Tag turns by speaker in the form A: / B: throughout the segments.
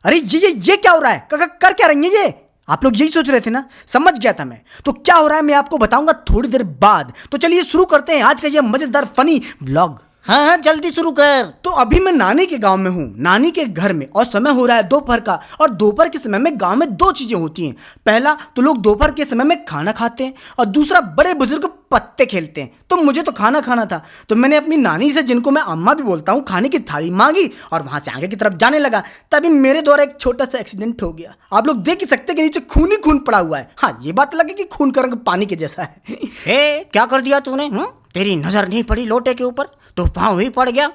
A: अरे ये क्या हो रहा है? कर क्या रही है ये? आप लोग यही सोच रहे थे ना? समझ गया था मैं। तो क्या हो रहा है मैं आपको बताऊंगा थोड़ी देर बाद। तो चलिए शुरू करते हैं आज का ये मजेदार फनी व्लॉग।
B: हाँ जल्दी शुरू कर।
A: तो अभी मैं नानी के गांव में हूँ, नानी के घर में, और समय हो रहा है दोपहर का। और दोपहर के समय में गांव में दो चीजें होती हैं। पहला तो लोग दोपहर के समय में खाना खाते हैं, और दूसरा बड़े बुजुर्ग पत्ते खेलते हैं। तो मुझे तो खाना खाना था, तो मैंने अपनी नानी से, जिनको मैं अम्मा भी बोलता हूँ, खाने की थाली मांगी और वहां से आगे की तरफ जाने लगा। तभी मेरे द्वारा एक छोटा सा एक्सीडेंट हो गया। आप लोग देख ही सकते हैं कि नीचे खून ही खून पड़ा हुआ है। हाँ, ये बात लगे कि खून का रंग पानी के जैसा है।
B: क्या कर दिया तूने? तेरी नजर नहीं पड़ी लोटे के ऊपर तो पाँव ही पड़ गया।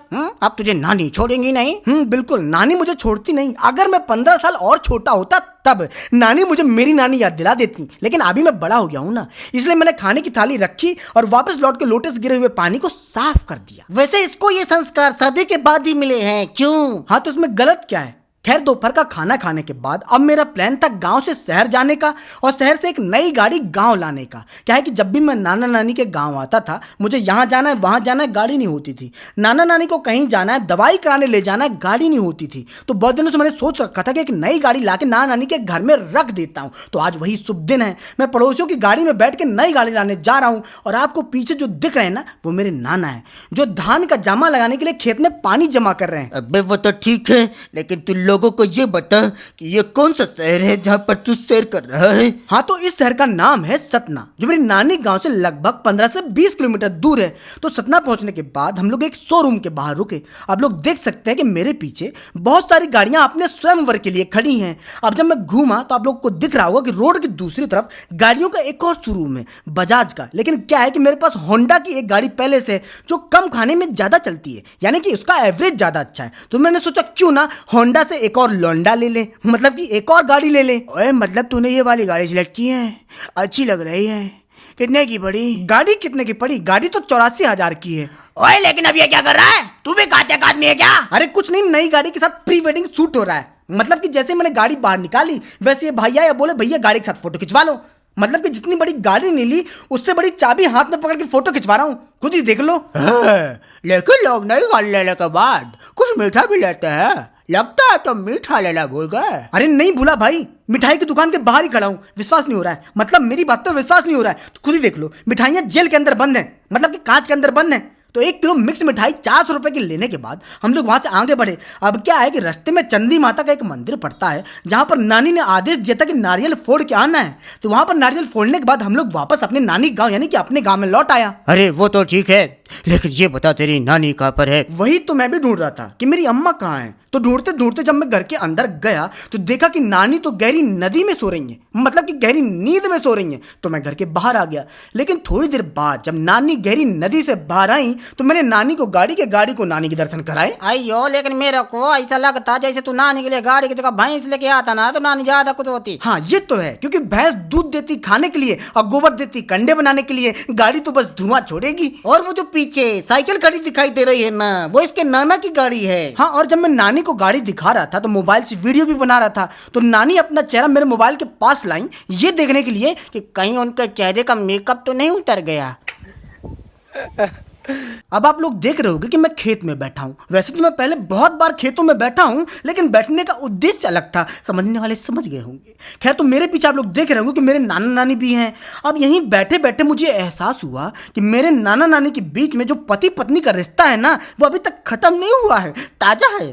B: अब तुझे नानी छोड़ेंगी नहीं।
A: बिल्कुल, नानी मुझे छोड़ती नहीं। अगर मैं 15 साल और छोटा होता तब नानी मुझे मेरी नानी याद दिला देती, लेकिन अभी मैं बड़ा हो गया हूँ ना, इसलिए मैंने खाने की थाली रखी और वापस लौट के लोटे से गिरे हुए पानी को साफ कर दिया।
B: वैसे इसको ये संस्कार शादी के बाद ही मिले हैं, क्यों?
A: हाँ, तो इसमें गलत क्या है? खैर, दोपहर का खाना खाने के बाद अब मेरा प्लान था गांव से शहर जाने का, और शहर से एक नई गाड़ी गांव लाने का। क्या है कि जब भी मैं नाना नानी के गांव आता था, मुझे यहाँ जाना है वहाँ जाना है, गाड़ी नहीं होती थी। नाना नानी को कहीं जाना है, दवाई कराने ले जाना है, गाड़ी नहीं होती थी। तो बहुत दिनों से मैंने सोच रखा था कि एक नई गाड़ी लाके नाना नानी के घर में रख देता हूँ। तो आज वही शुभ दिन है। मैं पड़ोसियों की गाड़ी में बैठ के नई गाड़ी लाने जा रहा हूँ। और आपको पीछे जो दिख रहे हैं ना, वो मेरे नाना है, जो धान का जामा लगाने के लिए खेत में पानी जमा कर रहे हैं।
B: अबे वो तो ठीक है, लेकिन तू लोगों को ये बता कि ये कौन सा शहर है जहाँ पर तू सैर कर रहा है?
A: हाँ, तो इस शहर का नाम है सतना, जो मेरी नानी गांव से लगभग 15 से 20 किलोमीटर दूर है। तो सतना पहुंचने के बाद हम लोग एक शोरूम के बाहर रुके। आप लोग देख सकते हैं कि मेरे पीछे बहुत सारी गाड़ियां अपने स्वयंवर के लिए खड़ी हैं। अब जब मैं घूमा तो आप लोग को दिख रहा होगा कि रोड की दूसरी तरफ गाड़ियों का एक और शोरूम है, बजाज का। लेकिन क्या है कि मेरे पास होंडा की एक गाड़ी पहले से, जो कम खाने में ज्यादा चलती है, यानी कि उसका एवरेज ज्यादा अच्छा है। तो मैंने सोचा क्यों ना होंडा से एक और लौंडा ले ले, मतलब कि एक और गाड़ी ले ले।
B: ओए, मतलब तूने ये वाली गाड़ी सिलेक्ट की है? अच्छी लग रही है। कितने की पड़ी?
A: गाड़ी कितने की पड़ी? गाड़ी तो 84,000 की है।
B: ओए, लेकिन अब ये क्या कर रहा है? तू भी काते आदमी है क्या?
A: अरे कुछ नहीं, नई गाड़ी के साथ प्री वेडिंग शूट हो रहा है। मतलब कि जैसे मैंने गाड़ी बाहर निकाली, वैसे ये भैया बोले भैया गाड़ी के साथ फोटो खिंचवा लो। मतलब कि जितनी बड़ी गाड़ी नहीं ली, उससे बड़ी चाबी हाथ में पकड़ के फोटो खिंचवा रहा हूँ। खुद ही देख लो।
B: लेकिन लोग नई गाड़ी लेने के बाद कुछ मीठा भी लेते हैं। लगता है तो मीठा लेना भूल गए।
A: अरे नहीं भूला भाई, मिठाई की दुकान के बाहर ही खड़ा हूँ। विश्वास नहीं हो रहा है, मतलब मेरी बात पे विश्वास नहीं हो रहा है तो खुद ही देख लो। मिठाइयाँ जेल के अंदर बंद हैं, मतलब कि कांच के अंदर बंद हैं। तो 1 किलो मिक्स मिठाई 400 रुपए की लेने के बाद हम लोग वहां से आगे बढ़े। अब क्या है कि रास्ते में चंदी माता का एक मंदिर पड़ता है, जहां पर नानी ने आदेश दिया था कि नारियल फोड़ के आना है। तो वहां पर नारियल फोड़ने के बाद हम लोग वापस अपने नानी गांव, यानी कि अपने गांव में लौट आया।
B: अरे वो तो ठीक है, लेकिन ये बता तेरी नानी कहाँ पर है?
A: वही तो मैं भी ढूंढ रहा था कि मेरी अम्मा कहाँ है। तो ढूंढते ढूंढते जब मैं घर के अंदर गया तो देखा कि नानी तो गहरी नदी में सो रही है, मतलब कि गहरी नींद में सो रही है। तो मैं घर के बाहर आ गया। लेकिन थोड़ी देर बाद जब नानी गहरी नदी से बाहर आई तो मैंने नानी को गाड़ी को नानी के दर्शन कराए।
B: अयो, लेकिन मेरे को ऐसा लगता जैसे तू नानी के लिए गाड़ी की जगह भैंस लेके आता ना, तो नानी ज्यादा कुछ होती।
A: हाँ, ये तो है, क्योंकि भैंस दूध देती खाने के लिए और गोबर देती कंडे बनाने के लिए। गाड़ी तो बस धुआं छोड़ेगी।
B: और वो जो पीछे साइकिल खड़ी दिखाई दे रही है ना, वो इसके नाना की गाड़ी है।
A: हाँ, और जब मैं नानी को गाड़ी दिखा रहा था तो मोबाइल से वीडियो भी बना रहा था। तो नानी अपना चेहरा मेरे मोबाइल के पास लाई, ये देखने के लिए
B: कि कहीं उनके चेहरे का मेकअप तो नहीं उतर गया।
A: अब आप लोग देख रहे होंगे कि मैं खेत में बैठा हूँ। वैसे तो मैं पहले बहुत बार खेतों में बैठा हूँ, लेकिन बैठने का उद्देश्य अलग था। समझने वाले समझ गए होंगे। खैर, तो मेरे पीछे आप लोग देख रहे होंगे कि मेरे नाना नानी भी हैं। अब यहीं बैठे बैठे मुझे एहसास हुआ कि मेरे नाना नानी के बीच में जो पति पत्नी का रिश्ता है ना, वो अभी तक खत्म नहीं हुआ है, ताजा है।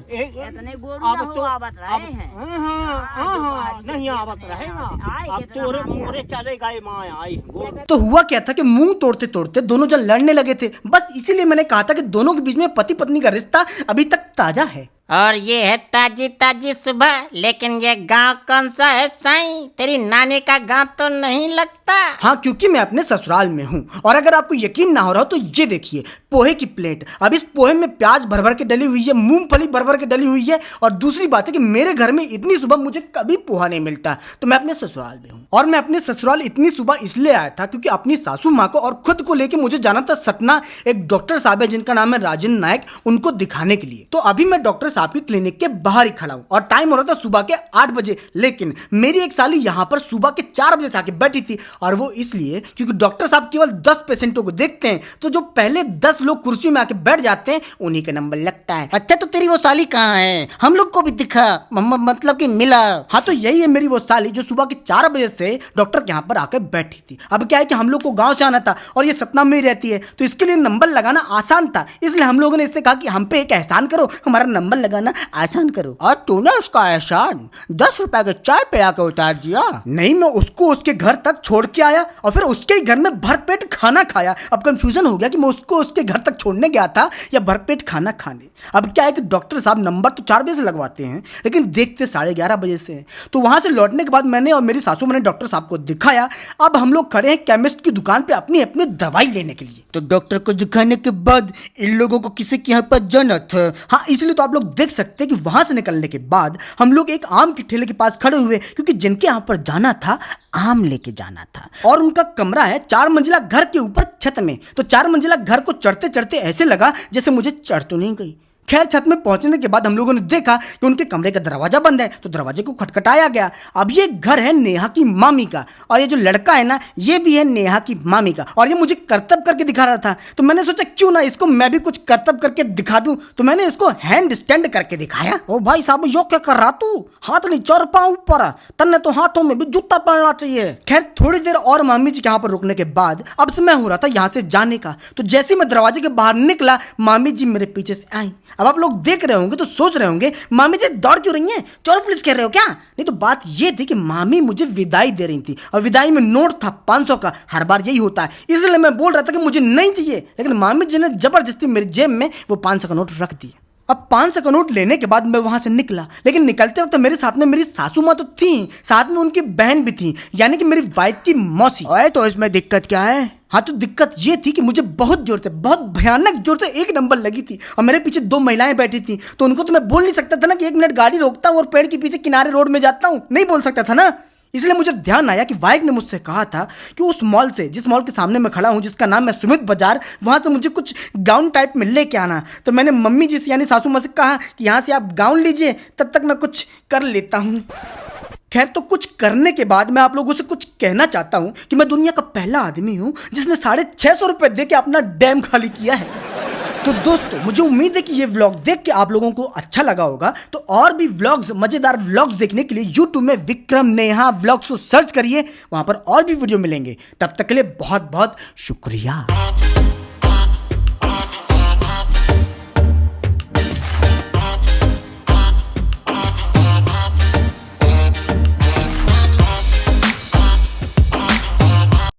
A: तो हुआ क्या था कि मुंह तोड़ते तोड़ते दोनों जन लड़ने लगे थे। बस इसीलिए मैंने कहा था कि दोनों के बीच में पति पत्नी का रिश्ता अभी तक ताजा है।
B: और ये है ताजी ताजी सुबह। लेकिन ये गांव कौन सा है साईं? तेरी नानी का गांव तो नहीं लगता।
A: हाँ, क्योंकि मैं अपने ससुराल में हूँ। और अगर आपको यकीन ना हो रहा हो तो ये देखिए, पोहे की प्लेट। अब इस पोहे में प्याज भर भर के डली हुई है, मूंगफली भर भर के डली हुई है। और दूसरी बात है कि मेरे घर में इतनी सुबह मुझे कभी पोहा नहीं मिलता। तो मैं अपने ससुराल में हूँ। और मैं अपने ससुराल इतनी सुबह इसलिए आया था क्योंकि अपनी सासू माँ को और खुद को लेके मुझे जाना था सतना। एक डॉक्टर साहब है जिनका नाम है राजेंद्र नायक, उनको दिखाने के लिए। तो अभी मैं डॉक्टर साहब की क्लिनिक के बाहर ही खड़ा हूँ और टाइम हो रहा था सुबह के 8 बजे। लेकिन मेरी एक साली यहाँ पर सुबह के 4 बजे से आके बैठी थी, और वो इसलिए क्योंकि डॉक्टर साहब केवल 10 पेशेंटों को देखते हैं, तो जो पहले 10 लोग कुर्सियों में आके बैठ जाते हैं उन्हीं का नंबर लगता है।
B: अच्छा, तो तेरी वो साली कहाँ है? हम लोग को भी दिखा, मतलब कि मिला।
A: हाँ, तो यही है मेरी वो साली जो सुबह के 4 बजे से डॉक्टर के यहाँ पर आकर बैठी थी। अब क्या है कि हम लोग को गांव से आना था और ये सतना में ही रहती है, तो इसके लिए नंबर लगाना आसान था, इसलिए हम लोगों ने इससे कहा कि हम पे एक एहसान करो, हमारा नंबर लगाना आसान करो।
B: और तूने उसका एहसान 10 रुपए के चाय पे आकर उतार दिया?
A: नहीं, मैं उसको उसके घर तक छोड़ के आया और फिर उसके ही घर में भरपेट खाना खाया। अब कंफ्यूजन हो गया कि मैं उसको उसके घर तक छोड़ने गया था या भरपेट खाना खाने। अब क्या है कि डॉक्टर साहब नंबर तो 4 बजे से लगवाते हैं, लेकिन देखते 11:30 बजे से। तो वहां से लौटने के बाद मैंने और मेरी सासू मां ने डॉक्टर साहब को दिखाया। अब हम लोग खड़े हैं केमिस्ट की दुकान पे अपनी अपनी दवाई लेने के लिए।
B: तो डॉक्टर को दिखाने के बाद इन लोगों को किसी के यहाँ पर जाना था?
A: हाँ, इसलिए तो आप लोग देख सकते हैं कि वहां से निकलने के बाद हम लोग एक आम के ठेले के पास खड़े हुए, क्योंकि जिनके यहाँ पर जाना था आम लेके जाना था। और उनका कमरा है 4 मंजिला घर के ऊपर छत में। तो 4 मंजिला घर को चढ़ते चढ़ते ऐसे लगा जैसे मुझे चढ़ तो नहीं गई। खैर, छत में पहुंचने के बाद हम लोगों ने देखा कि उनके कमरे का दरवाजा बंद है, तो दरवाजे को खटखटाया गया। अब ये घर है नेहा की मामी का, और ये जो लड़का है ना, ये भी है नेहा की मामी का, और ये मुझे करतब करके दिखा रहा था। तो मैंने सोचा क्यों ना इसको मैं भी कुछ करतब करके दिखा दूं, तो मैंने इसको हैंड स्टैंड करके दिखाया। ओ भाई साहब, यो क्या कर रहा तू? हाथ नहीं, 4 पांव ऊपर, तन्ने तो हाथों में भी जूता पहनना चाहिए। खैर, थोड़ी देर और मामी जी के यहाँ पर रुकने के बाद अब समय हो रहा था यहाँ से जाने का। तो जैसे मैं दरवाजे के बाहर निकला, मामी जी मेरे पीछे से आई। अब आप लोग देख रहे होंगे तो सोच रहे होंगे मामी जी दौड़ क्यों रही हैं, चोर पुलिस कह रहे हो क्या? नहीं, तो बात ये थी कि मामी मुझे विदाई दे रही थी, और विदाई में नोट था 500 का। हर बार यही होता है, इसलिए मैं बोल रहा था कि मुझे नहीं चाहिए, लेकिन मामी जी ने जबरदस्ती मेरी जेब में वो 500 का नोट रख दिया। अब 500 का नोट लेने के बाद मैं वहां से निकला, लेकिन निकलते वक्त मेरे साथ में मेरी सासू माँ तो थी, साथ में उनकी बहन भी थी, यानी कि मेरी वाइफ की मौसी।
B: ओए, तो इसमें दिक्कत क्या है?
A: हाँ, तो दिक्कत ये थी कि मुझे बहुत जोर से, बहुत भयानक जोर से 1 नंबर लगी थी, और मेरे पीछे 2 महिलाएं बैठी थी। तो उनको तो मैं बोल नहीं सकता था ना कि 1 मिनट गाड़ी रोकता हूँ और पेड़ के पीछे किनारे रोड में जाता हूँ, नहीं बोल सकता था ना। इसलिए मुझे ध्यान आया कि वाइफ ने मुझसे कहा था कि उस मॉल से, जिस मॉल के सामने मैं खड़ा हूँ, जिसका नाम है सुमित बाजार, वहां से मुझे कुछ गाउन टाइप में लेके आना। तो मैंने मम्मी जी से यानी सासू माँ से कहा कि यहाँ से आप गाउन लीजिए, तब तक मैं कुछ कर लेता हूँ। खैर, तो कुछ करने के बाद मैं आप लोगों से कुछ कहना चाहता हूँ कि मैं दुनिया का पहला आदमी हूँ जिसने 650 रुपये दे के अपना डैम खाली किया है। तो दोस्तों, मुझे उम्मीद है कि ये व्लॉग देख के आप लोगों को अच्छा लगा होगा। तो और भी व्लॉग्स, मजेदार व्लॉग्स देखने के लिए YouTube में विक्रम नेहा व्लॉग्स को सर्च करिए, वहां पर और भी वीडियो मिलेंगे। तब तक के लिए बहुत बहुत शुक्रिया।